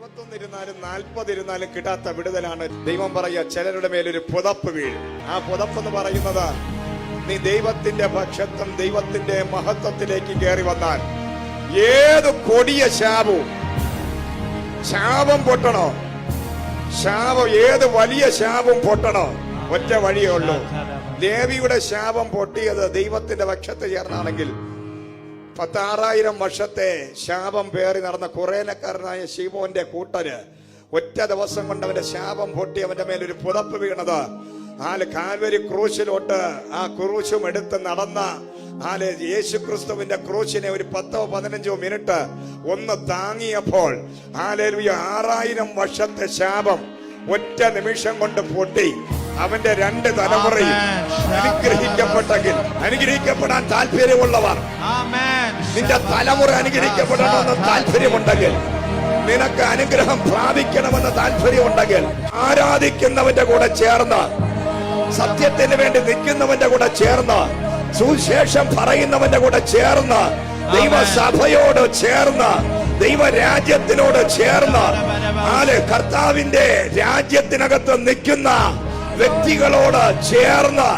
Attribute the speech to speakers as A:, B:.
A: 21 ഇരുന്നാലും 40 ഇരുന്നാലും കിട്ടാത്ത വിടുതലാണ്. ദൈവം പറയുക, ചിലരുടെ മേലൊരു പുതപ്പ് വീഴും. ആ പുതപ്പെന്ന് പറയുന്നത്, നീ ദൈവത്തിന്റെ പക്ഷത്വം, ദൈവത്തിന്റെ മഹത്വത്തിലേക്ക് കയറി വന്നാൽ ഏത് കൊടിയ ശാപം പൊട്ടണോ, ഏത് വലിയ ശാപം പൊട്ടണോ, ഒറ്റ വഴിയേ ഉള്ളൂ. ദേവിയുടെ ശാപം പൊട്ടിയത് ദൈവത്തിന്റെ പക്ഷത്ത് ചേർന്നാണെങ്കിൽ 16,000 വർഷത്തെ ശാപം പേറി നടന്ന കുറേനക്കാരനായ ശീമോന്റെ കൂട്ടന് ഒറ്റ ദിവസം കൊണ്ട് അവന്റെ ശാപം പൊട്ടി അവന്റെ മേലൊരു പുതപ്പ് വീണത്. കാൽവരി ക്രൂശിലോട്ട് ആ ക്രൂശും എടുത്ത് നടന്ന യേശു ക്രിസ്തുവിന്റെ ക്രൂശിനെ ഒരു 10-15 മിനിറ്റ് ഒന്ന് താങ്ങിയപ്പോൾ 6,000 വർഷത്തെ ശാപം ഒറ്റ നിമിഷം കൊണ്ട് പൊട്ടി. അവന്റെ 2 തലമുറയും അനുഗ്രഹിക്കപ്പെട്ടെങ്കിൽ, അനുഗ്രഹിക്കപ്പെടാൻ താല്പര്യമുള്ളവർ, നിന്റെ തലമുറ അനുഗ്രഹിക്കപ്പെടണമെന്ന് താല്പര്യമുണ്ടെങ്കിൽ, നിനക്ക് അനുഗ്രഹം പ്രാപിക്കണമെന്ന് താല്പര്യമുണ്ടെങ്കിൽ, ആരാധിക്കുന്നവന്റെ കൂടെ ചേർന്ന്, സത്യത്തിന് വേണ്ടി നിൽക്കുന്നവന്റെ കൂടെ ചേർന്ന്, സുവിശേഷം പറയുന്നവന്റെ കൂടെ ചേർന്ന്, ദൈവസഭയോട് ചേർന്ന്, ദൈവരാജ്യത്തിനോട് ചേർന്ന്, കർത്താവിന്റെ രാജ്യത്തിനകത്ത് നിൽക്കുന്ന വ്യക്തികളോട് ചേർന്ന്